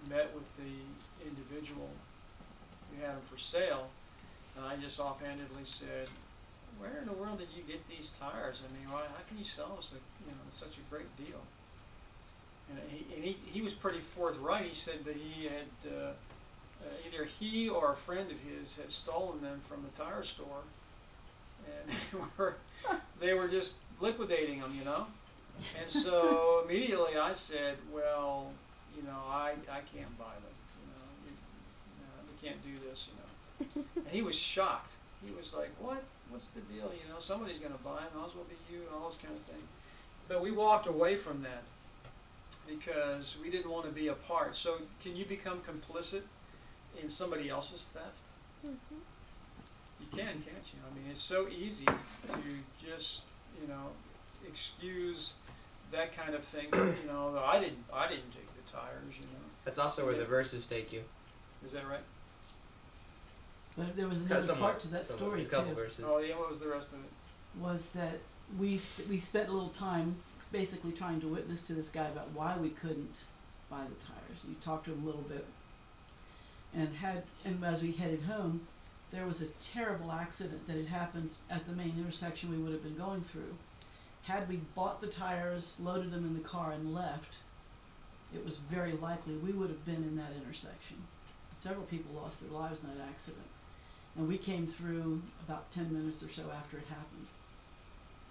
met with the individual who had them for sale, and I just offhandedly said, "Where in the world did you get these tires? I mean, how can you sell us such a great deal?" And he was pretty forthright. He said that he had either he or a friend of his had stolen them from the tire store, and they were just liquidating them, And so immediately I said, "Well, I can't buy them. We can't do this, And he was shocked. He was like, "What? What's the deal? Somebody's going to buy them. Might as well be you," and all this kind of thing. But we walked away from that because we didn't want to be a part. So can you become complicit in somebody else's theft? Mm-hmm. You can, can't you? I mean, it's so easy to just, excuse that kind of thing. I didn't take the tires. That's also where the verses take you. Is that right? But there was another part to that story too. Verses. Oh yeah, what was the rest of it? Was that we spent a little time basically trying to witness to this guy about why we couldn't buy the tires. You talked to him a little bit, and as we headed home, there was a terrible accident that had happened at the main intersection we would have been going through. Had we bought the tires, loaded them in the car, and left, it was very likely we would have been in that intersection. Several people lost their lives in that accident. And we came through about 10 minutes or so after it happened,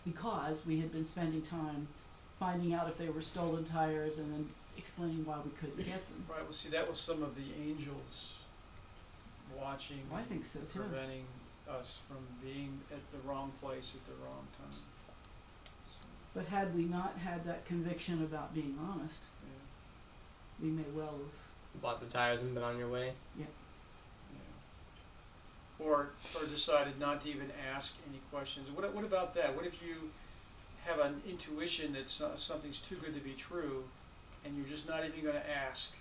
because we had been spending time finding out if they were stolen tires and then explaining why we couldn't get them. Right, well see, that was some of the angels watching, I think so too. Preventing us from being at the wrong place at the wrong time. So, but had we not had that conviction about being honest, we may well have bought the tires and been on your way. Yeah. Or decided not to even ask any questions. What about that? What if you have an intuition that something's too good to be true, and you're just not even going to ask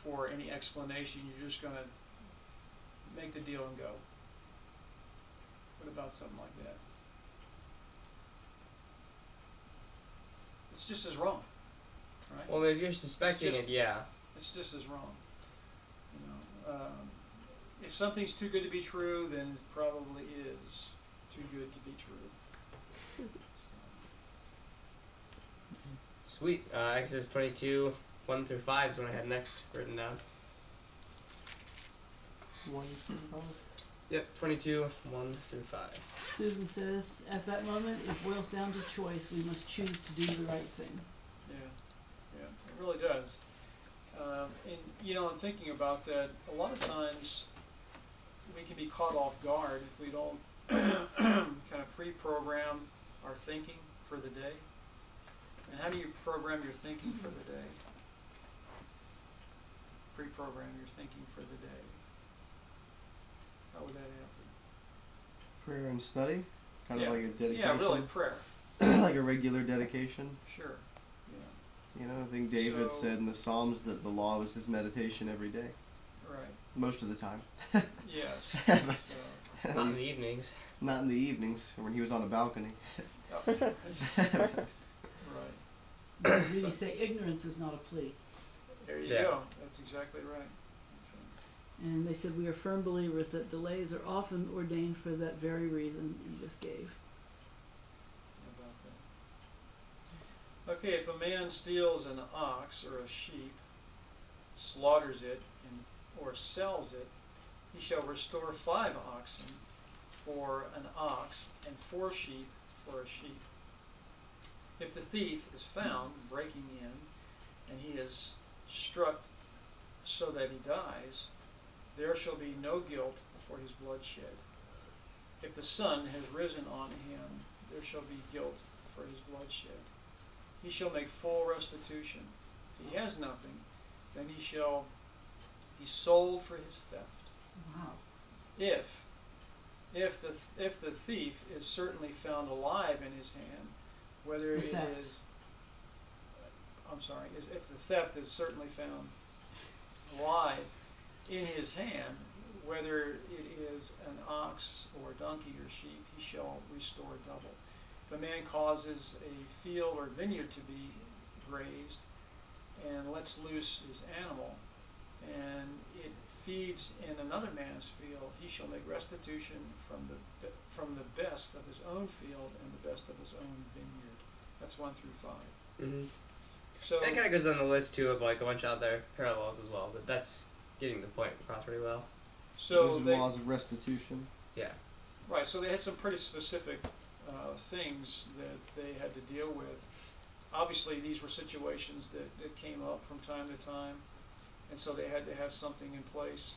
for any explanation? You're just going to make the deal and go. What about something like that? It's just as wrong, right? Well, if you're suspecting it, yeah. It's just as wrong. If something's too good to be true, then it probably is too good to be true. Sweet. Exodus 22, 1 through 5 is what I had next written down. 1 through 5. Yep, 22, 1 through 5. Susan says, at that moment, it boils down to choice. We must choose to do the right thing. Yeah, it really does. And in thinking about that, a lot of times we can be caught off guard if we don't kind of pre-program our thinking for the day. And how do you program your thinking for the day? Pre-program your thinking for the day. How would that happen? Prayer and study? Kind of like a dedication? Yeah, really, prayer. Like a regular dedication? Sure, yeah. I think David said in the Psalms that the law was his meditation every day. Right. Most of the time. Yes. Not in the evenings. Not in the evenings, or when he was on a balcony. Right. Really say ignorance is not a plea. There you go. That's exactly right. And they said we are firm believers that delays are often ordained for that very reason you just gave. How about that? Okay, if a man steals an ox or a sheep, slaughters it, or sells it, he shall restore 5 oxen for an ox and 4 sheep for a sheep. If the thief is found breaking in, and he is struck so that he dies, there shall be no guilt for his bloodshed. If the sun has risen on him, there shall be guilt for his bloodshed. He shall make full restitution. If he has nothing, then he shall be sold for his theft. Wow. If the thief is certainly found alive in his hand, whether it is, if the theft is certainly found alive in his hand, whether it is an ox or donkey or sheep, he shall restore double. If a man causes a field or vineyard to be grazed, and lets loose his animal, and it feeds in another man's field, he shall make restitution from the best of his own field and the best of his own vineyard. That's 1 through 5. Mm-hmm. So that kind of goes down the list too of like a bunch of other parallels as well. But that's getting the point across pretty well. so These are they, laws of restitution. Yeah. right. So they had some pretty specific things that they had to deal with. Obviously, these were situations that came up from time to time, and so they had to have something in place,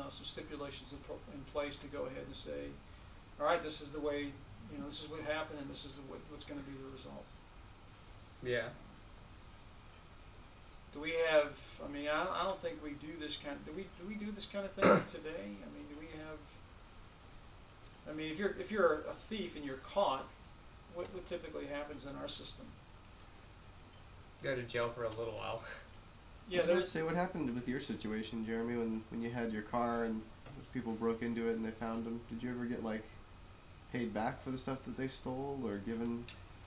some stipulations in place to go ahead and say, all right, this is the way, this is what happened, and this is what's going to be the result. Yeah. Do we have? I mean, I don't think we do this kind. Do we do this kind of thing today? I mean, do we have? I mean, if you're a thief and you're caught, what typically happens in our system? Go to jail for a little while. Yeah, I was gonna there's. say, what happened with your situation, Jeremy, when you had your car and people broke into it and they found them? Did you ever get like paid back for the stuff that they stole or given?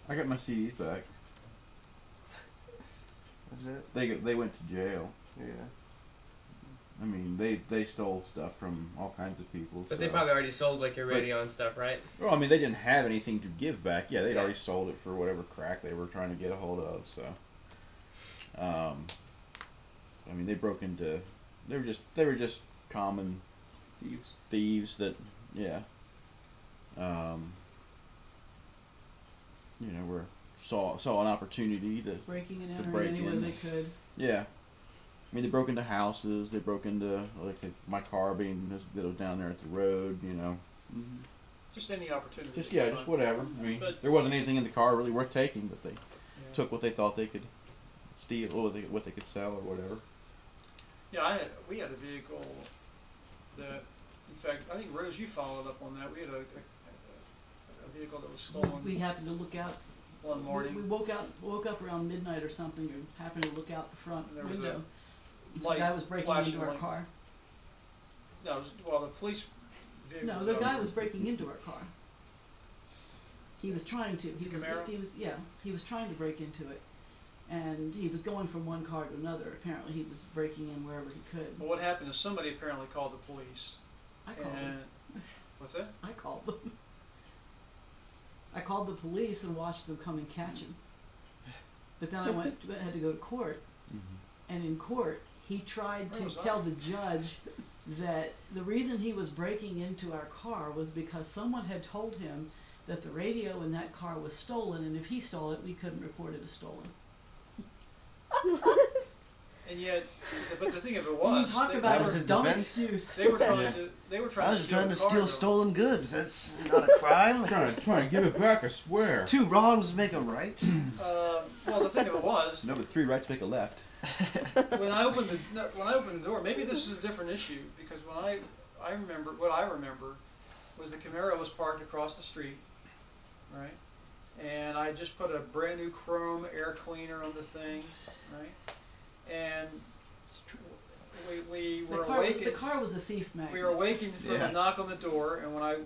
I got my CDs back. Was it? They went to jail. Yeah. I mean, they stole stuff from all kinds of people. But so. they probably already sold like your radio and stuff, right? Well, I mean, they didn't have anything to give back. Yeah, they'd Yeah. already sold it for whatever crack they were trying to get a hold of. So, I mean, they broke into. They were just common thieves that, yeah. Were saw an opportunity to. Breaking and To entering break any way in. they could. Yeah. I mean, they broke into houses. They broke into, like, my car that was down there at the road, Mm-hmm. Just any opportunity. Just, yeah, just whatever. I mean, But- there wasn't anything in the car really worth taking, but they Yeah. took what they thought they could steal, or what they could sell, or whatever. Yeah, we had a vehicle that, in fact, I think Rose, you followed up on that. We had a vehicle that was stolen We happened to look out. one morning. We woke up around midnight or something, and happened to look out the front There was a window. Some light guy was breaking flashing into our light. car. No, the police vehicle. No, was the out. guy was breaking into our car. He was trying to. He Camaro? was trying to break into it, and he was going from one car to another. Apparently, he was breaking in wherever he could. Well, what happened is somebody apparently called the police. I called him. What's that? I called them. I called the police and watched them come and catch him. But then I had to go to court, and in court he tried Where to was tell I? the judge that the reason he was breaking into our car was because someone had told him that the radio in that car was stolen, and if he stole it, we couldn't report it as stolen. And yet, but the thing of it When you was, talk they, about was a his dumb defense? excuse. they were trying to. They were trying I to was steal trying the to car, steal though. stolen goods. That's not a crime. trying to give it back, I swear. Two wrongs make a right. Well, the thing of it was, No, but 3 rights make a left. when I opened the door, maybe this is a different issue because when I remember was the Camaro was parked across the street, right? And I just put a brand new chrome air cleaner on the thing, right? And we were The awakened. car was a thief magnet. We were awakened from Yeah. a knock on the door, and when I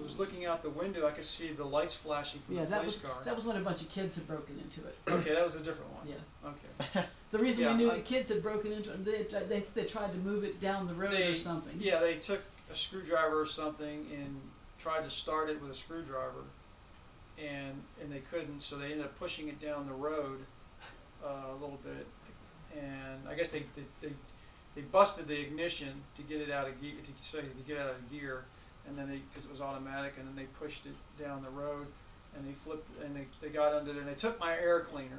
was looking out the window, I could see the lights flashing from Yeah, the police car. that was when a bunch of kids had broken into it. Okay, that was a different one. Yeah. Okay. The reason Yeah, we knew I- the kids had broken into it, they tried to move it down the road or something. Yeah, they took a screwdriver or something and tried to start it with a screwdriver, and they couldn't, so they ended up pushing it down the road a little bit, and I guess they busted the ignition to get it out of gear, to get out of gear, and then because it was automatic, and then they pushed it down the road, and they flipped, and they got under there, and they took my air cleaner.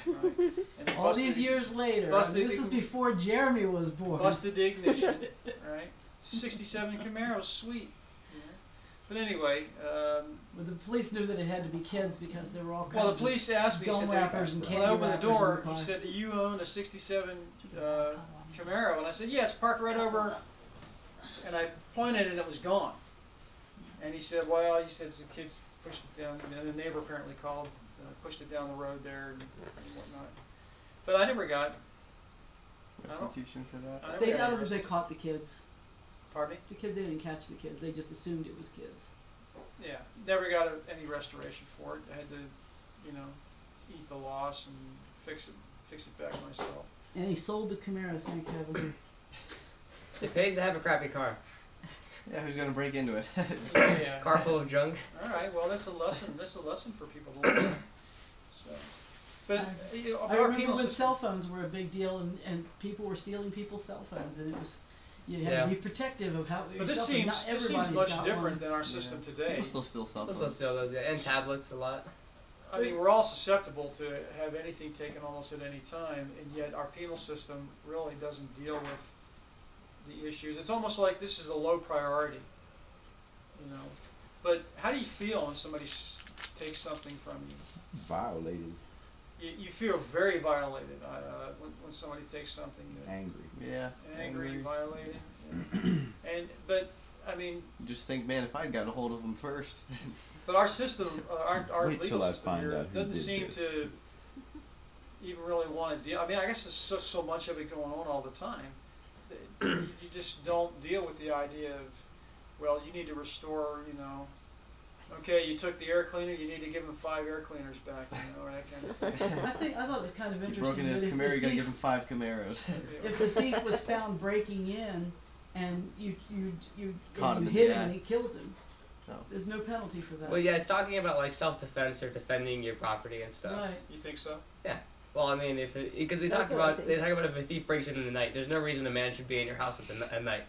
Right? And they All these years later, busted this the- is before Jeremy was born. busted the ignition, right? 67 Camaro, sweet. You know? But anyway, But the police knew that it had to be kids because there were all kinds well, the police asked me, gum said, wrappers and when candy I opened the wrappers in the door, car. he said, do you own a 67 Camaro? And I said, yes, parked right over, and I pointed and it was gone. And he said, well, he said some kids pushed it down, and the neighbor apparently called, pushed it down the road there and whatnot. But I never got, Restitution for that. I never They got got any them. They caught the kids. pardon me? The kid, they didn't catch the kids. They just assumed it was kids. Yeah, never got any restoration for it. I had to, eat the loss and fix it fix it back myself. And he sold the Camaro, thank heaven. It pays to have a crappy car. Yeah, who's gonna break into it? Yeah. Car full of junk. All right. Well, that's a lesson. That's a lesson for people to learn. So, but you know, I our remember penal when system. cell phones were a big deal, and people were stealing people's cell phones, and it was you had Yeah. to be protective of how. But this yourself, and seems not this seems everybody's much got different one. than our system today. People still steal cell Let's phones. steal those, yeah. And tablets a lot. I mean, we're all susceptible to have anything taken almost at any time, and yet our penal system really doesn't deal with the issues. It's almost like this is a low priority, you know. But how do you feel when somebody takes something from you? Violated, You feel very violated when somebody takes something. angry. Yeah. Angry, violated. Yeah. But I mean, You just think, man, if I'd got a hold of them first. but our system, our Wait legal till I system find here out who doesn't did seem this. to even really want to deal. I mean, I guess there's so much of it going on all the time. You just don't deal with the idea of, well, you need to restore, you know. Okay, you took the air cleaner, you need to give them 5 air cleaners back, you know, or that kind of thing. I thought it was kind of You interesting. broke into his that if Camaro, the you gotta thief- give him 5 Camaros. if the thief was found breaking in, and you Caught him in hit the him and act. he kills him, Oh. there's no penalty for that. Well, yeah, it's talking about like self-defense or defending your property and stuff. Right. You think so? Well, I mean, because they That's talk what I about think. if a thief breaks in the night, there's no reason a man should be in your house at night.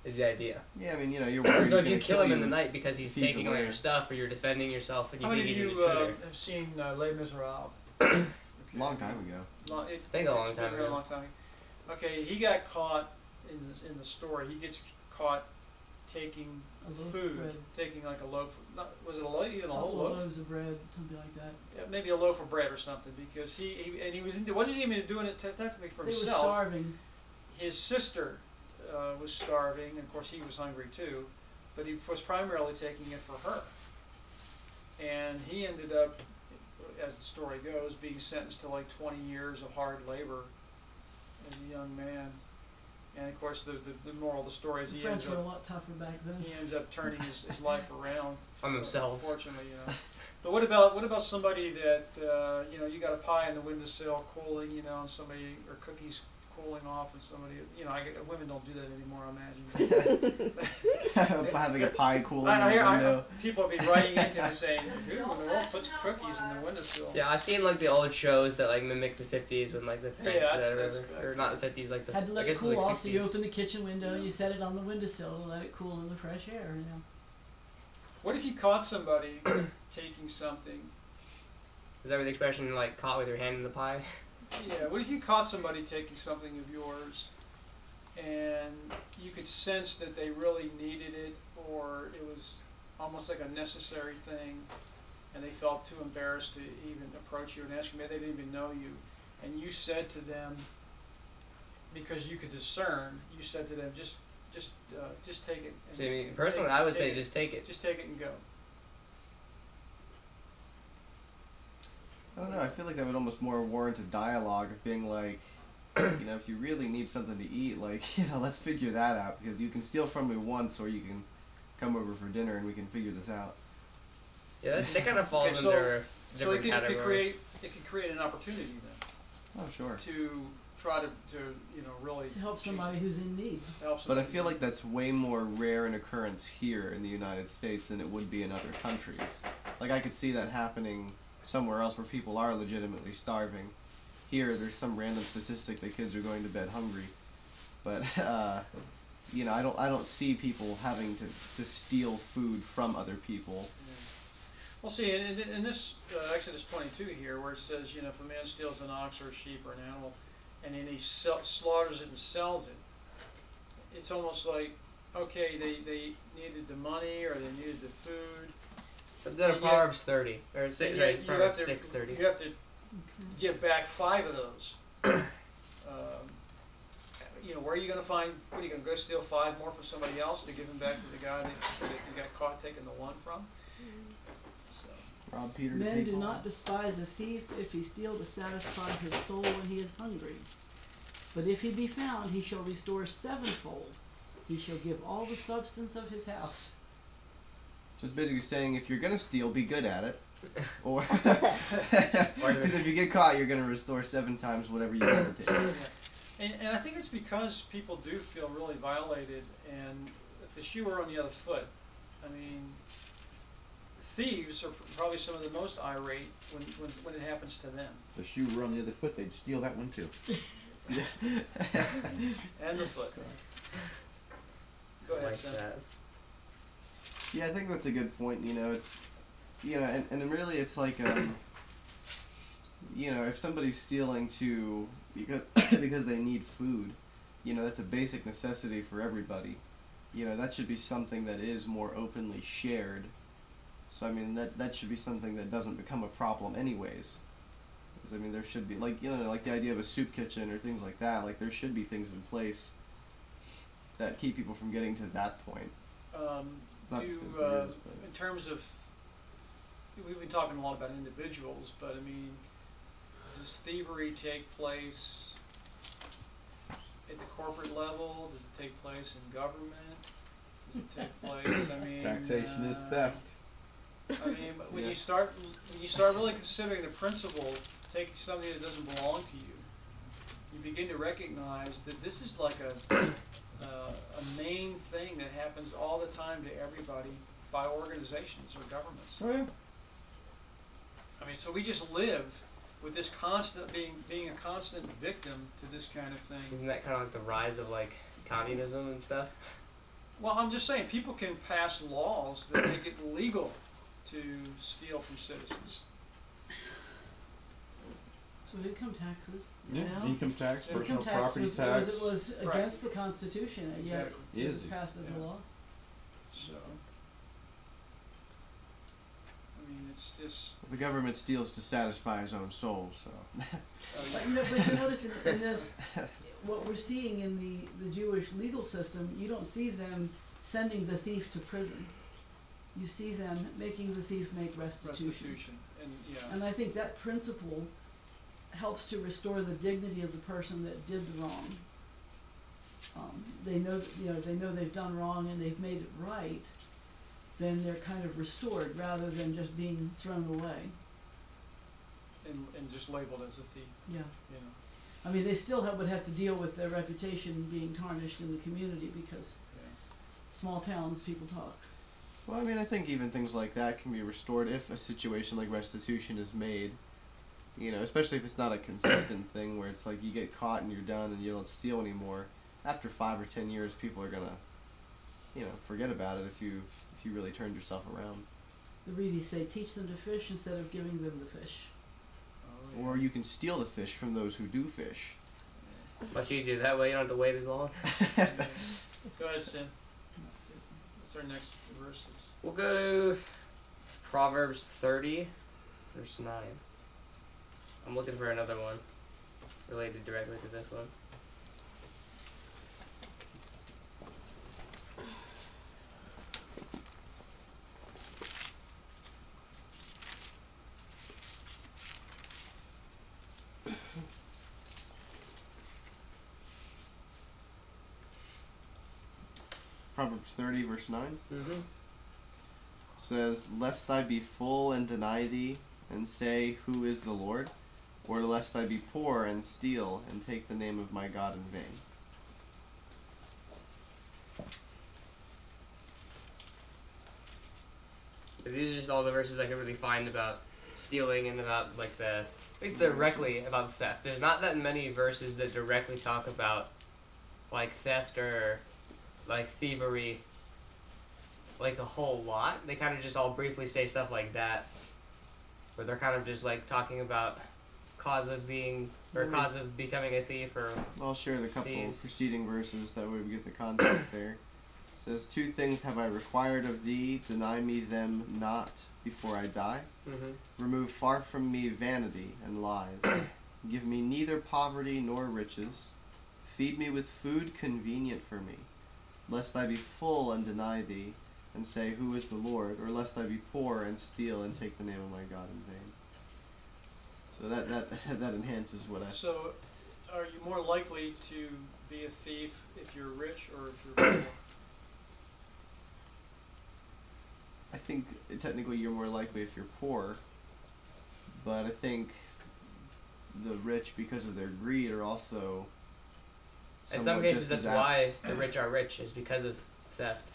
Is the idea. Yeah, I mean, you know, you're worried So he's if you gonna kill him in you the night because he's he's taking all aware. your stuff or you're defending yourself and you How think many of he's an you intruder. have seen Les Miserables? Long time ago. It's think a long been time a very ago. long time. Okay, he got caught in the story. He gets caught taking A loaf of food, bread. taking like a loaf. Was it a loaf? Even a whole Couple of loaf? loaves of bread, something like that. Yeah, maybe a loaf of bread or something. Because he wasn't even doing it technically for They were himself. starving. His sister was starving, and of course he was hungry too. But he was primarily taking it for her. And he ended up, as the story goes, being sentenced to like 20 years of hard labor as a young man. And of course, the moral of the story is The he French ends were a up lot tougher back then. turning his life around On themselves. Fortunately, you know. But what about somebody that you know, you got a pie in the windowsill cooling, you know, and somebody, or cookies cooling off, and somebody, you know, women don't do that anymore, I imagine. Having a pie cooling in I the hear window. people will be writing into me saying, "Who in the world puts cookies in the windowsill?" Yeah, I've seen like the old shows that like mimic the 50s when like the parents Yeah, did that or that's whatever. Or not the 50s, like the Had to I let guess it it's cool like off, so you 60s. open the kitchen window and Yeah. you set it on the windowsill to let it cool in the fresh air, you know. What if you caught somebody taking something? Is that where the expression like caught with your hand in the pie? Yeah. What if you caught somebody taking something of yours, and you could sense that they really needed it, or it was almost like a necessary thing, and they felt too embarrassed to even approach you and ask you, maybe they didn't even know you, and you said to them, because you could discern, you said to them, just take it. So, I mean, personally, I would say just take it. Just take it and go. I don't know, I feel like that would almost more warrant a dialogue of being like, you know, if you really need something to eat, like, you know, let's figure that out, because you can steal from me once, or you can come over for dinner and we can figure this out. Yeah, that kind of falls Okay, so- under a So different it category. could create an opportunity then Oh, sure. to try to you know, really To help choose- somebody who's in need. help But I somebody. feel like that's way more rare an occurrence here in the United States than it would be in other countries. Like, I could see that happening somewhere else where people are legitimately starving. Here, there's some random statistic that kids are going to bed hungry. But, you know, I don't see people having to steal food from other people. Yeah. Well, see, in this Exodus 22 here, where it says, you know, if a man steals an ox or a sheep or an animal, and then he slaughters it and sells it, it's almost like, okay, they needed the money or they needed the food. Let's go to And yet- Proverbs 30 or six, and right? yet you Proverbs have to 6:30. you have to give back 5 of those. You know, where are you going to find? What are you going to go steal 5 more from somebody else to give them back to the guy that you got caught taking the 1 from? So. Rob Peter to Men take do home. not despise a thief if he steal to satisfy his soul when he is hungry. But if he be found, he shall restore 7-fold. He shall give all the substance of his house. So it's basically saying if you're gonna steal, be good at it. Or because if you get caught, you're going to restore 7 times whatever you had to take. Yeah. And I think it's because people do feel really violated, and if the shoe were on the other foot, I mean, thieves are probably some of the most irate when it happens to them. The shoe were on the other foot, they'd steal that one too. And the foot. Go I ahead, like Sam. that. Yeah, I think that's a good point. It's, and really it's like, if somebody's stealing because they need food, that's a basic necessity for everybody. That should be something that is more openly shared. So, I mean, that should be something that doesn't become a problem anyways. Because, I mean, there should be, like the idea of a soup kitchen or things like that, like, there should be things in place that keep people from getting to that point. Not to say there is, but In terms of, we've been talking a lot about individuals, but I mean, does thievery take place at the corporate level? Does it take place in government? Does it take place, I mean... Taxation is theft. I mean, when Yeah. you start really considering the principle, taking something that doesn't belong to you, you begin to recognize that this is like a main thing that happens all the time to everybody by organizations or governments. Oh yeah. I mean, so we just live with this constant being a constant victim to this kind of thing. Isn't that kind of like the rise of like communism and stuff? Well, I'm just saying, people can pass laws that make it legal to steal from citizens. So income taxes. Yeah. Now, Income tax, personal income tax property was, tax. it was Right. against the Constitution, and yet Exactly. it was Is. passed as Yeah. a law. So, I mean, it's just. the government steals to satisfy his own soul, so. But you notice in this, what we're seeing in the Jewish legal system, you don't see them sending the thief to prison. You see them making the thief make restitution. And yeah. And I think that principle helps to restore the dignity of the person that did the wrong. They know, they know they've done wrong and they've made it right. Then they're kind of restored rather than just being thrown away. And just labeled as a thief, Yeah. you know. I mean, they still would have to deal with their reputation being tarnished in the community because Yeah. small towns, people talk. Well, I mean, I think even things like that can be restored if a situation like restitution is made. Especially if it's not a consistent thing where it's like you get caught and you're done and you don't steal anymore. After 5 or 10 years, people are gonna, forget about it if you really turned yourself around. The Reedies say, teach them to fish instead of giving them the fish. Oh, yeah. Or you can steal the fish from those who do fish. It's much easier that way. You don't have to wait as long. Go ahead, Sam. What's our next verses? We'll go to Proverbs 30, verse 9. I'm looking for another one related directly to this one. Proverbs 30, verse 9 Mm-hmm. says, "Lest I be full and deny thee, and say, Who is the Lord? Or lest I be poor and steal, and take the name of my God in vain." These are just all the verses I could really find about stealing and about like at least directly about theft. There's not that many verses that directly talk about like theft or like thievery like a whole lot. They kind of just all briefly say stuff like that, where they're kind of just like talking about cause of being or cause of becoming a thief or I'll share the couple thieves. preceding verses, that way we get the context there. It says, "Two things have I required of thee, deny me them not before I die. Remove far from me vanity and lies. Give me neither poverty nor riches. Feed me with food convenient for me, lest I be full and deny thee, and say, Who is the Lord? Or lest I be poor and steal and take the name of my God in vain." So that enhances what I... So, are you more likely to be a thief if you're rich or if you're poor? I think technically you're more likely if you're poor, but I think the rich, because of their greed, are also. In some somewhat cases, just that's as why apt. the rich are rich, is because of theft.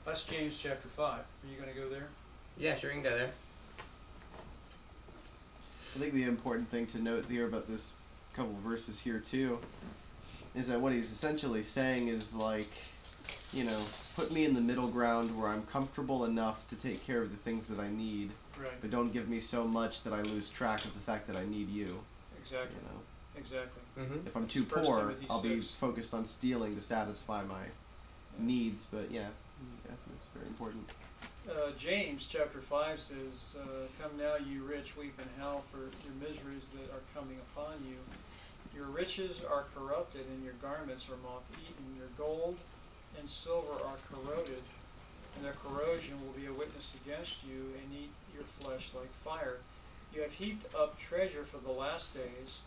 That's James chapter 5. Are you going to go there? Yeah, sure, you can go there. I think the important thing to note here about this couple verses here too is that what he's essentially saying is like, put me in the middle ground where I'm comfortable enough to take care of the things that I need, Right. but don't give me so much that I lose track of the fact that I need you. Exactly. You know, Exactly. Mm-hmm. if I'm That's too 1 poor, Timothy I'll be 6. focused on stealing to satisfy my Yeah. needs. But yeah, that's very important. James chapter 5 says, Come now, you rich, weep and howl for your miseries that are coming upon you. Your riches are corrupted, and your garments are moth-eaten. Your gold and silver are corroded, and their corrosion will be a witness against you, and eat your flesh like fire. You have heaped up treasure for the last days.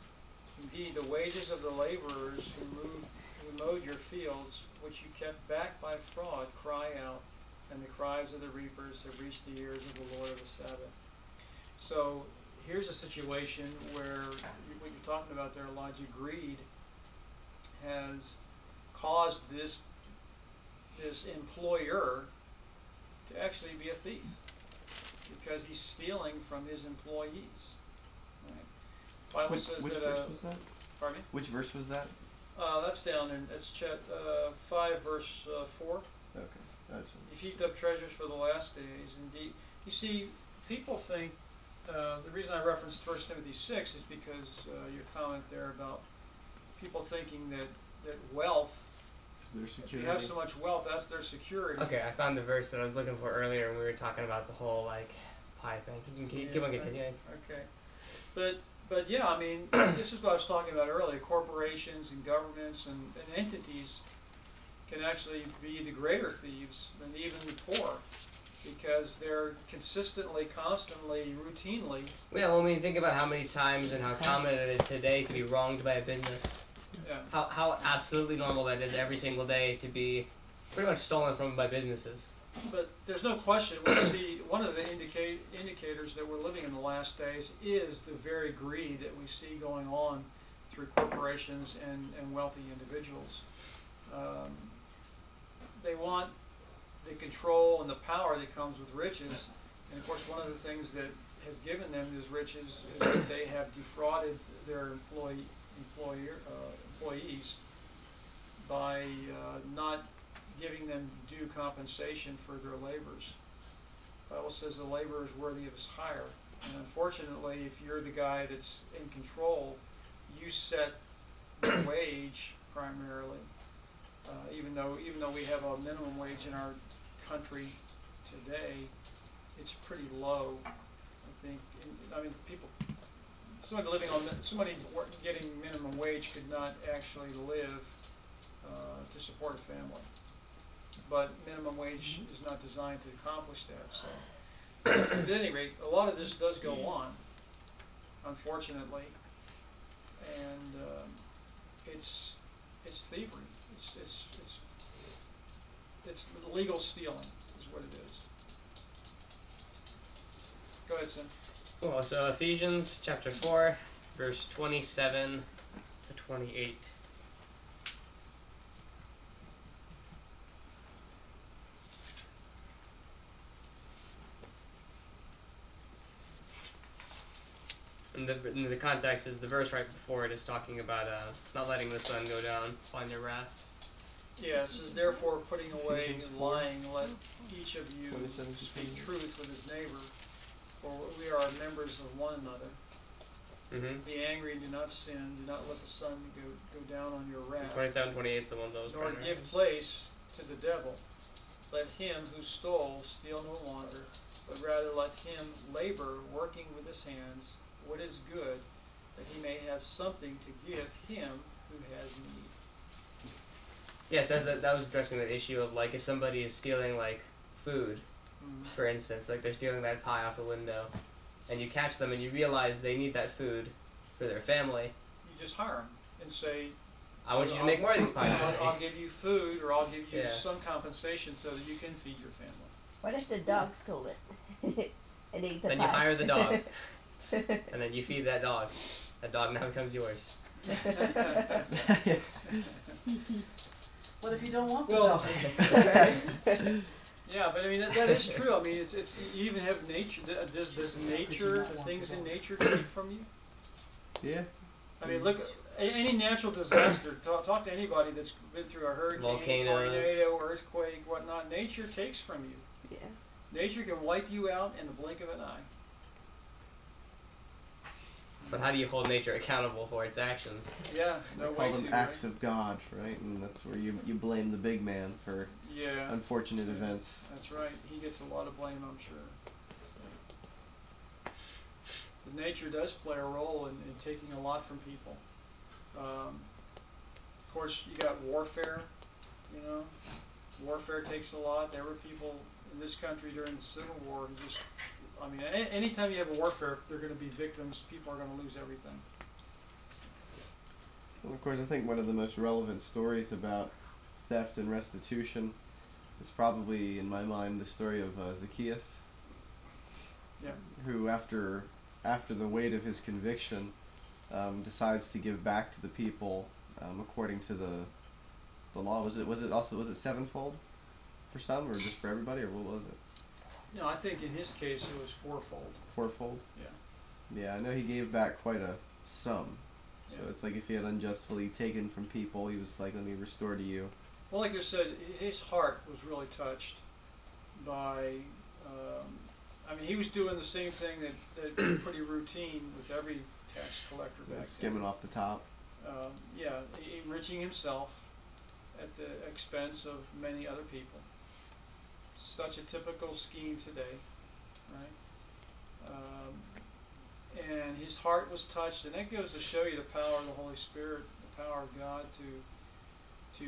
Indeed, the wages of the laborers who mowed your fields, which you kept back by fraud, cry out, and the cries of the reapers have reached the ears of the Lord of the Sabbath. So here's a situation where what you're talking about there, Elijah, greed has caused this employer to actually be a thief because he's stealing from his employees. Right? Bible Which says verse that. was that? Pardon me? Which verse was that? That's down in 5 verse 4. Okay, gotcha. You heaped up treasures for the last days. Indeed, you see, people think. The reason I referenced 1 Timothy 6 is because your comment there about people thinking that wealth. Is there If security? you have so much wealth, that's their security. Okay, I found the verse that I was looking for earlier when we were talking about the whole, like, pie thing. You can keep on continuing. Okay. But yeah, I mean, this is what I was talking about earlier. Corporations and governments and entities can actually be the greater thieves than even the poor because they're consistently, constantly, routinely. Yeah, when we think about how many times and how common it is today to be wronged by a business, Yeah. how absolutely normal that is every single day to be pretty much stolen from by businesses. But there's no question, we see one of the indicators that we're living in the last days is the very greed that we see going on through corporations and wealthy individuals. They want the control and the power that comes with riches. And of course, one of the things that has given them these riches is that they have defrauded their employees by not giving them due compensation for their labors. The Bible says the laborer is worthy of his hire. And unfortunately, if you're the guy that's in control, you set the wage primarily. Even though we have a minimum wage in our country today, it's pretty low. I think. Somebody getting minimum wage could not actually live to support a family. But minimum wage is not designed to accomplish that. So, at any rate, a lot of this does go on, unfortunately, and it's thievery. It's legal stealing, is what it is. Go ahead, Sim. Well, so Ephesians chapter 4, verse 27 to 28. And the context is the verse right before it is talking about not letting the sun go down on your wrath. Yeah, it says, therefore, putting away Ephesians 4. lying, let each of you 27 to speak 28. truth with his neighbor, for we are members of one another. Mm-hmm. Be angry and do not sin. Do not let the sun go down on your wrath. 27, 28 is the ones I was Nor trying to give place to the devil. Let him who stole steal no longer, but rather let him labor, working with his hands, what is good, that he may have something to give him who has need. Yes, that was addressing the issue of, like, if somebody is stealing, like, food, for instance, like they're stealing that pie off the window, and you catch them and you realize they need that food for their family. You just hire them and say, I want you to make more of these pies. I'll give you food, or I'll give you Yeah. some compensation so that you can feed your family. What if the dog stole it and ate the Then pie? you hire the dog. and then you feed that dog. That dog now becomes yours. What if you don't want the Well, dog? yeah, but I mean that is true. I mean, it's you even have nature. Does nature, things in nature, take from you? Yeah. I mean, look, any natural disaster. Talk to anybody that's been through a hurricane, Volcanoes. tornado, earthquake, whatnot. Nature takes from you. Yeah. Nature can wipe you out in the blink of an eye. But how do you hold nature accountable for its actions? Yeah, no We way call them to. acts of God, right? And that's where you blame the big man for Yeah, unfortunate events. that's right. He gets a lot of blame, I'm sure. So. But nature does play a role in taking a lot from people. Of course, you got warfare. You know, warfare takes a lot. There were people in this country during the Civil War who just, I mean, anytime you have a warfare, there are going to be victims. People are going to lose everything. Well, of course, I think one of the most relevant stories about theft and restitution is probably, in my mind, the story of Zacchaeus, Yeah. who, after the weight of his conviction, decides to give back to the people according to the law. Was it sevenfold for some, or just for everybody, or what was it? No, I think in his case it was fourfold. Fourfold. Yeah. Yeah, I know he gave back quite a sum. So Yeah. it's like if he had unjustly taken from people, he was like, let me restore to you. Well, like you said, his heart was really touched by. I mean, he was doing the same thing that was pretty routine with every tax collector back Skimming off the top. Yeah, enriching himself at the expense of many other people. Such a typical scheme today, right? And his heart was touched, and that goes to show you the power of the Holy Spirit, the power of God to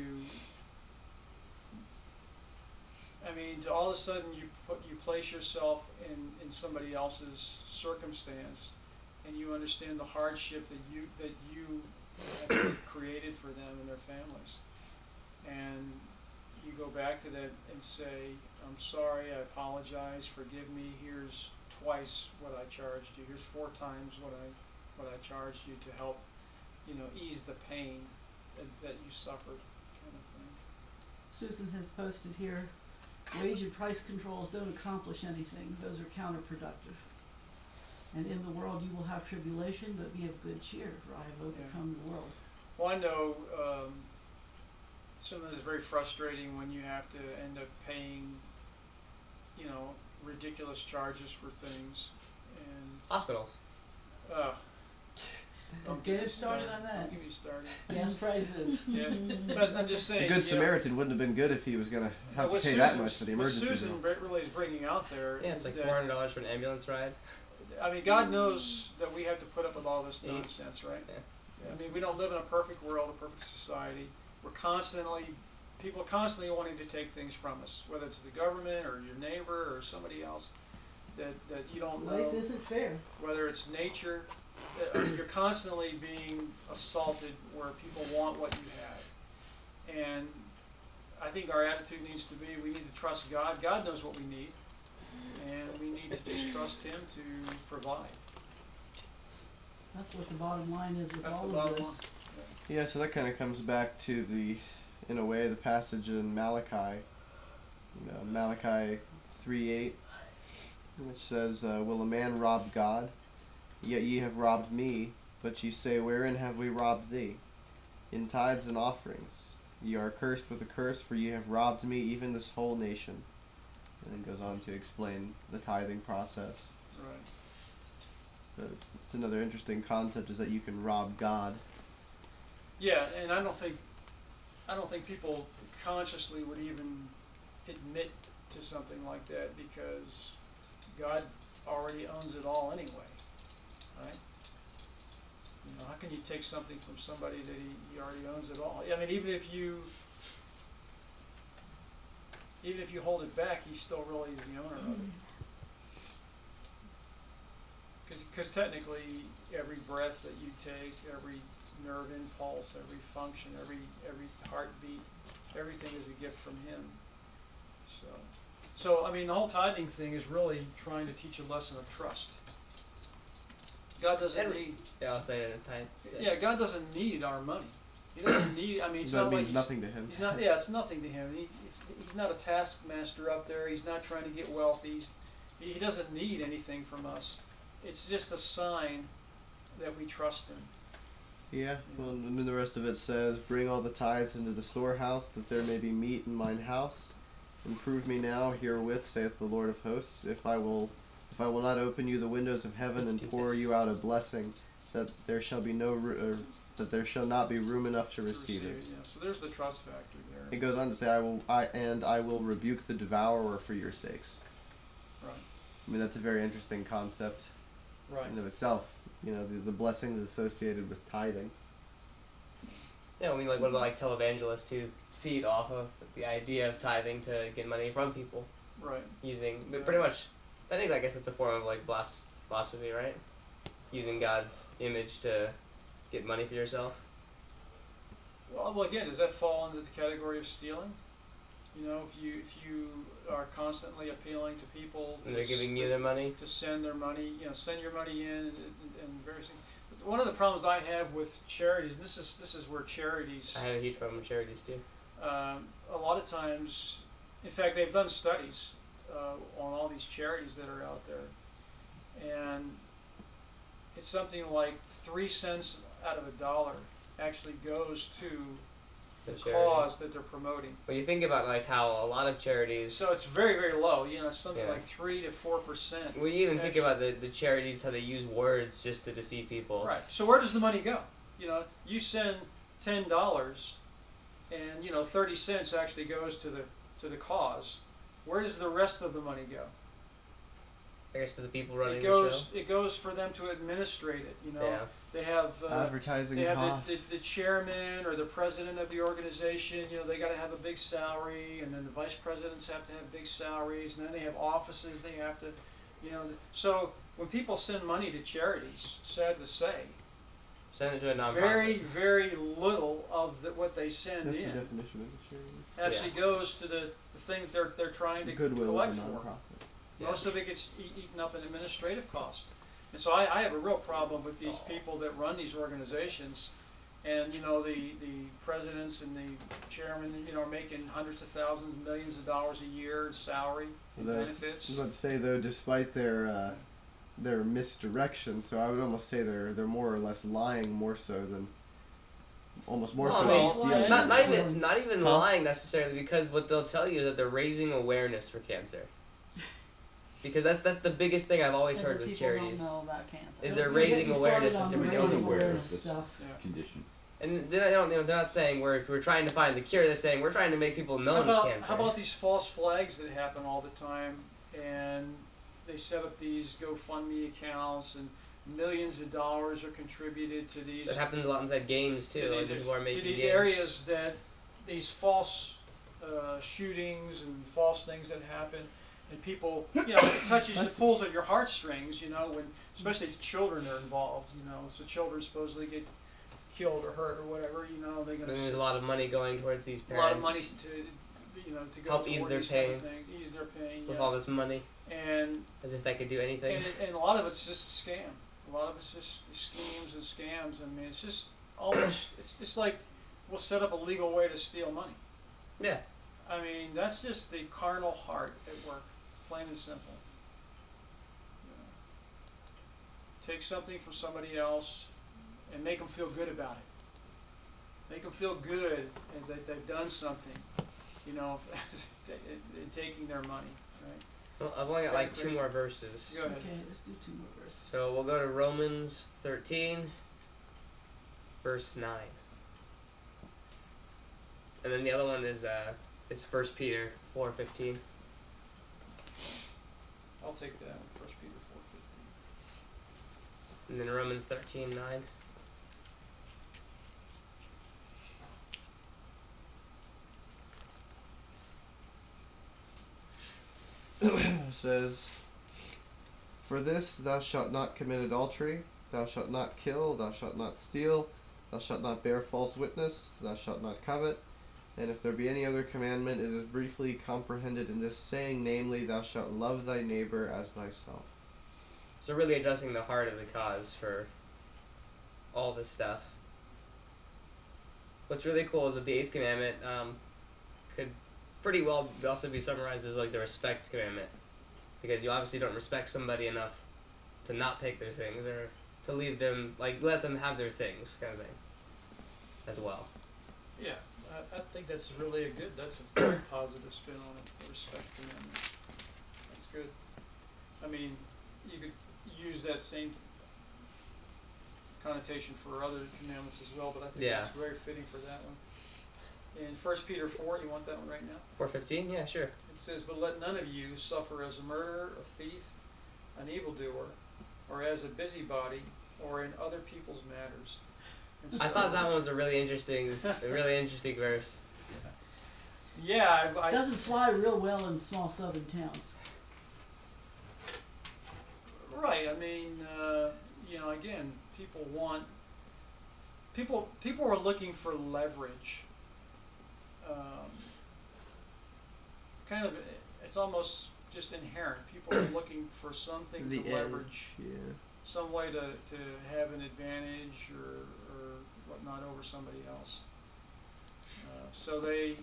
I mean, to all of a sudden you place yourself in somebody else's circumstance, and you understand the hardship that you have created for them and their families, and you go back to that and say, I'm sorry, I apologize, forgive me, here's twice what I charged you, here's 4 times what I charged you to help, ease the pain that you suffered, kind of thing. Susan has posted here, wage and price controls don't accomplish anything. Those are counterproductive. And in the world you will have tribulation, but be of good cheer, for I have overcome the world. Well, I know sometimes it's very frustrating when you have to end up paying, ridiculous charges for things, and Hospitals. Don't get it started on that. Don't get me started. Gas prices. Yeah, but I'm just saying. The Good Samaritan wouldn't have been good if he was going to have to what pay that Susan's- much for the emergency What Susan bill. really is bringing out there Yeah, it's is like that, $400 for an ambulance ride. I mean, God knows that we have to put up with all this Yeah. nonsense, right? Yeah. I mean, we don't live in a perfect world, a perfect society. People are constantly wanting to take things from us, whether it's the government or your neighbor or somebody else that you don't know. Life isn't fair. Whether it's nature, you're constantly being assaulted where people want what you have. And I think our attitude needs to be, we need to trust God. God knows what we need. And we need to just trust Him to provide. That's what the bottom line is with That's all the of bottom this. Yeah, so that kind of comes back to in a way, the passage in Malachi, Malachi 3:8, which says, will a man rob God? Yet ye have robbed me, but ye say, wherein have we robbed thee? In tithes and offerings. Ye are cursed with a curse, for ye have robbed me, even this whole nation. And then goes on to explain the tithing process. Right. But it's another interesting concept, is that you can rob God. Yeah, and I don't think people consciously would even admit to something like that, because God already owns it all anyway, right? How can you take something from somebody that he already owns it all? I mean, even if you hold it back, he still really is the owner of it. Because technically, every breath that you take, every nerve impulse, every function, every heartbeat, everything is a gift from Him. So I mean, the whole tithing thing is really trying to teach a lesson of trust. God doesn't And- need. Yeah, I'll say it in a time. Yeah, God doesn't need our money. He doesn't need. I mean, it's that not means like nothing to him. he's not. Yeah, it's nothing to him. He's not a taskmaster up there. He's not trying to get wealthy. He doesn't need anything from us. It's just a sign that we trust him. Yeah, well, and then the rest of it says, "Bring all the tithes into the storehouse, that there may be meat in mine house. And prove me now herewith, saith the Lord of hosts, if I will not open you the windows of heaven and pour you out a blessing, that there shall be that there shall not be room enough to receive it." Yeah. So there's the trust factor there. It goes on to say, I will rebuke the devourer for your sakes." Right. I mean, that's a very interesting concept Right. in of itself. You know, the blessings associated with tithing. Yeah, I mean, like, what about, like, televangelists who feed off of the idea of tithing to get money from people Right. using, but pretty much, I think, I guess it's a form of, like, blasphemy, right? Using God's image to get money for yourself. Well, again, does that fall into the category of stealing? You know, if you are constantly appealing to people, And they're giving you their money. to send their money, send your money in and various things. But one of the problems I have with charities, and this is where charities, I have a huge problem with charities, too. a lot of times, in fact, they've done studies on all these charities that are out there, and it's something like 3 cents out of a dollar actually goes to the charity. cause that they're promoting. But you think about, like, how a lot of charities... So it's very, very low. It's something Yeah. like 3 to 4%. Well, you even think about the charities, how they use words just to deceive people. Right. So where does the money go? You send $10, and 30 cents actually goes to the cause. Where does the rest of the money go? I guess to the people running It the show. goes for them to administrate it. Yeah. They have Advertising they have costs. the chairman or the president of the organization. They got to have a big salary, and then the vice presidents have to have big salaries, and then they have offices. They have to, So when people send money to charities, sad to say, Send it to a nonprofit. very, very little of what they send That's the in definition of a charity. actually goes to the thing they're trying to Goodwill collect is a for. nonprofit. Yeah. Most of it gets eaten up in administrative cost. And so I have a real problem with these people that run these organizations, and the presidents and the chairman are making hundreds of thousands, millions of dollars a year in salary and I benefits. was about to say, though, despite their misdirection, so I would almost say they're more or less lying more so than almost more No, so I than mean, stealing. not even Huh? lying necessarily, because what they'll tell you is that they're raising awareness for cancer. Because that's the biggest thing I've always heard with charities. Don't know about cancer. Is they're Don't raising get me awareness started of on the different raising illnesses. Aware of awareness this. stuff. Yeah. Condition. And they're not saying we're trying to find the cure. They're saying we're trying to make people know cancer. How about these false flags that happen all the time, and they set up these GoFundMe accounts, and millions of dollars are contributed to these That happens a lot inside games too. Like people are making to these games. areas that these false shootings and false things that happen, and people, it touches the pulls at your heartstrings, when especially if children are involved, so children supposedly get killed or hurt or whatever, they're And gonna there's a lot of money going towards these a lot parents. of money to go Help toward ease their these kind pain. of things, ease their pain, with yeah. all this money, and as if that could do anything. and a lot of it's just a scam. A lot of it's just schemes and scams. I mean, it's just almost it's just like we'll set up a legal way to steal money. Yeah. I mean, that's just the carnal heart at work, plain and simple. Take something from somebody else and make them feel good about it. Make them feel good as they've done something, in taking their money, right? Well, I've only got like 2 more verses. Go ahead. Okay, let's do 2 more verses. So we'll go to Romans 13, verse 9. And then the other one is 1 Peter 4:15. I'll take that one. 1 Peter 4:15. And then Romans 13:9. It says, "For this thou shalt not commit adultery, thou shalt not kill, thou shalt not steal, thou shalt not bear false witness, thou shalt not covet. And if there be any other commandment, it is briefly comprehended in this saying, namely, thou shalt love thy neighbor as thyself." So really addressing the heart of the cause for all this stuff. What's really cool is that the 8th commandment could pretty well also be summarized as like the respect commandment, because you obviously don't respect somebody enough to not take their things or to leave them, like let them have their things, kind of thing, as well. Yeah, I think that's really that's a very positive spin on it, the respect commandment. That's good. I mean, you could use that same connotation for other commandments as well, but I think it's very fitting for that one. In 1 Peter 4, you want that one right now? 4:15, yeah, sure. It says, "But let none of you suffer as a murderer, a thief, an evildoer, or as a busybody, or in other people's matters." And I so- thought that one was a really interesting verse. Yeah, It doesn't fly real well in small southern towns. right. I mean, again, people are looking for leverage. Kind of, it's almost just inherent. People are looking for something to leverage, some way to have an advantage or whatnot over somebody else. So they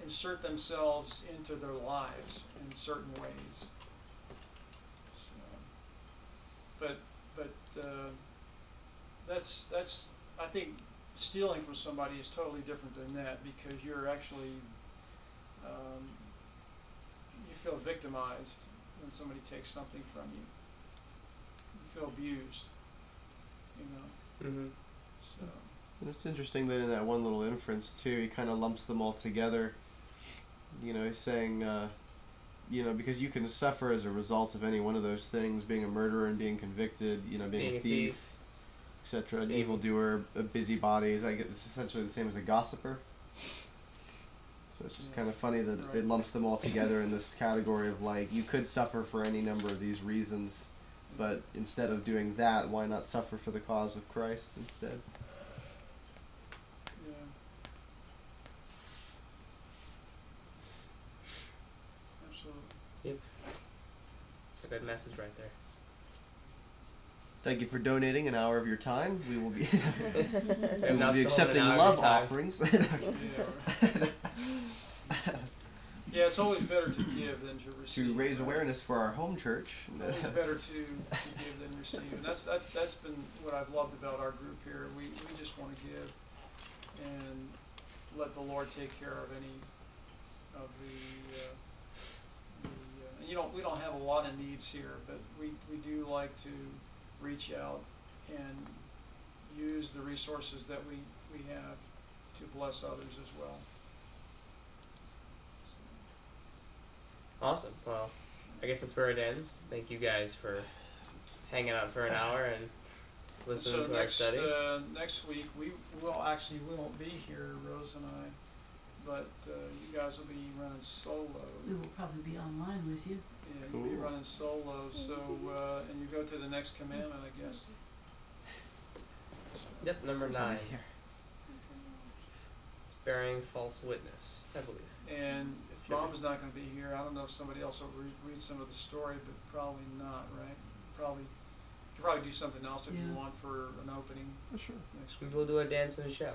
insert themselves into their lives in certain ways. So, but that's I think stealing from somebody is totally different than that, because you're actually you feel victimized when somebody takes something from you. You feel abused, Mm-hmm. So. And it's interesting that in that one little inference too, he kind of lumps them all together. He's saying, because you can suffer as a result of any one of those things, being a murderer and being convicted, being a thief, etc. An evildoer, a busybody, it's essentially the same as a gossiper. So it's just kind of funny that it lumps them all together in this category of like, you could suffer for any number of these reasons, but instead of doing that, why not suffer for the cause of Christ instead? Yeah. Absolutely. Yep. It's a good message right there. Thank you for donating an hour of your time. We will be, And now still accepting an hour of love your time. offerings. Yeah, it's always better to give than to receive. To raise right? awareness for our home church. It's always better to give than receive, and that's been what I've loved about our group here. We just want to give and let the Lord take care of any of the we don't have a lot of needs here, but we do like to reach out and use the resources that we have to bless others as well. Awesome. Well, I guess that's where it ends. Thank you guys for hanging out for an hour and listening to our study. Next week we won't be here, Rose and I, but you guys will be running solo. We will probably be online with you. Yeah, you'll be running solo. So and you go to the next commandment, I guess. Yep, number 9. Bearing false witness, I believe. And if Mom is not going to be here, I don't know if somebody else will read some of the story, but probably not, right? You could probably do something else if you want for an opening. Sure. Next We week. will do a dance and show.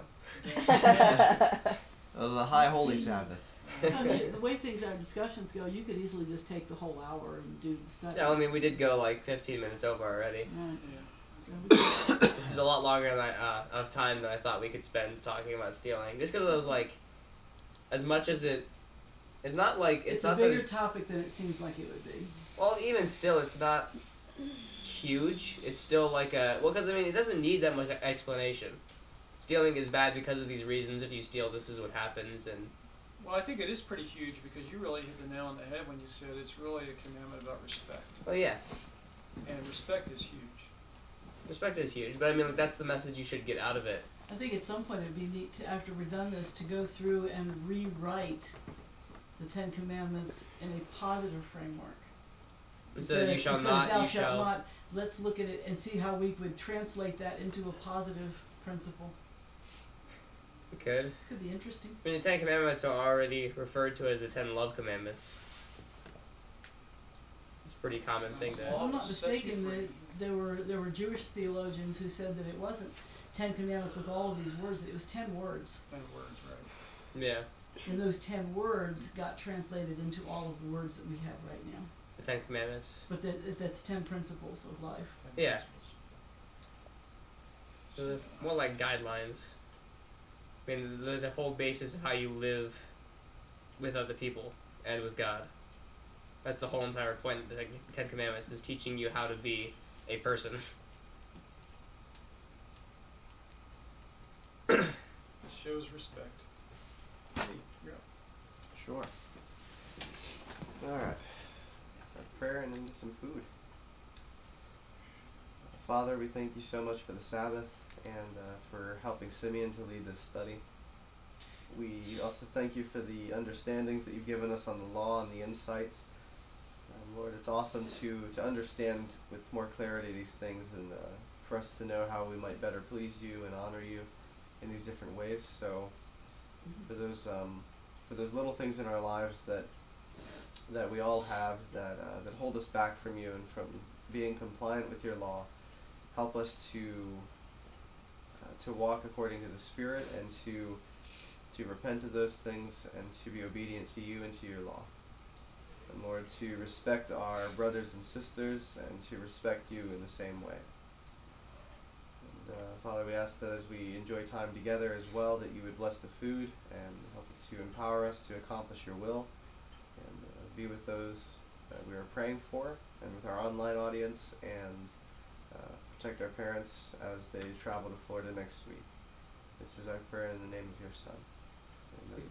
The High Holy Sabbath. I mean, the way our discussions go, you could easily just take the whole hour and do the study. Yeah, I mean, we did go like 15 minutes over already. Right. Yeah. So we could- This is a lot longer than of time than I thought we could spend talking about stealing. Just because I was like, as much as it's not like it's not a bigger that it's, topic than it seems like it would be. well, even still, it's not huge. It's still like because I mean, it doesn't need that much explanation. Stealing is bad because of these reasons. If you steal, this is what happens, and Well, I think it is pretty huge because you really hit the nail on the head when you said it's really a commandment about respect. well, yeah, And respect is huge. respect is huge. But I mean, like, that's the message you should get out of it. I think at some point it'd be neat to, after we're done this, to go through and rewrite the 10 Commandments in a positive framework. Instead of you shall instead of not, thou you shalt shall. not, let's look at it and see how we would translate that into a positive principle. We could. Could be interesting. I mean, the 10 Commandments are already referred to as the 10 Love Commandments. pretty common thing If to. I'm not Set you mistaken, free. there were Jewish theologians who said that it wasn't 10 commandments with all of these words, that it was 10 words. 10 words, right? Yeah, And those 10 words got translated into all of the words that we have right now. the Ten Commandments. But that's 10 principles of life. 10 Yeah. principles. So they're more like guidelines. I mean, the whole basis of how you live with other people and with God. That's the whole entire point of the Ten Commandments, is teaching you how to be a person. It shows respect. Hey, you're up. Sure. Alright. Start prayer and into some food. Father, we thank you so much for the Sabbath and for helping Simeon to lead this study. We also thank you for the understandings that you've given us on the law and the insights. Lord, it's awesome to understand with more clarity these things and for us to know how we might better please you and honor you in these different ways. So for those little things in our lives that we all have that hold us back from you and from being compliant with your law, help us to walk according to the Spirit and to repent of those things and to be obedient to you and to your law. And Lord, to respect our brothers and sisters and to respect you in the same way. And Father, we ask that as we enjoy time together as well, that you would bless the food and help to empower us to accomplish your will and be with those that we are praying for and with our online audience, and protect our parents as they travel to Florida next week. This is our prayer in the name of your Son. Amen.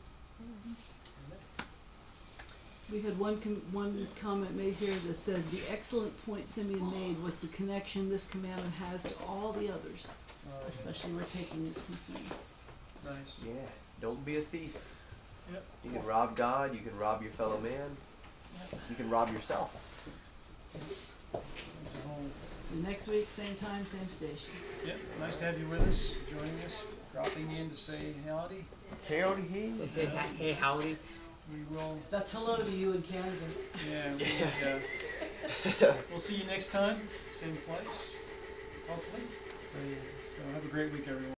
We had one comment made here that said the excellent point Simeon made was the connection this commandment has to all the others, especially where taking is concerned. Nice. Yeah, don't be a thief. Yep. You can rob God, you can rob your fellow man, you can rob yourself. It's a whole. So next week, same time, same station. Yep. Nice to have you with us, joining us, dropping in to say howdy. Howdy, hey. Hey, howdy. We will. That's hello to you in Canada. Yeah. We'll see you next time, same place, hopefully. So have a great week, everyone.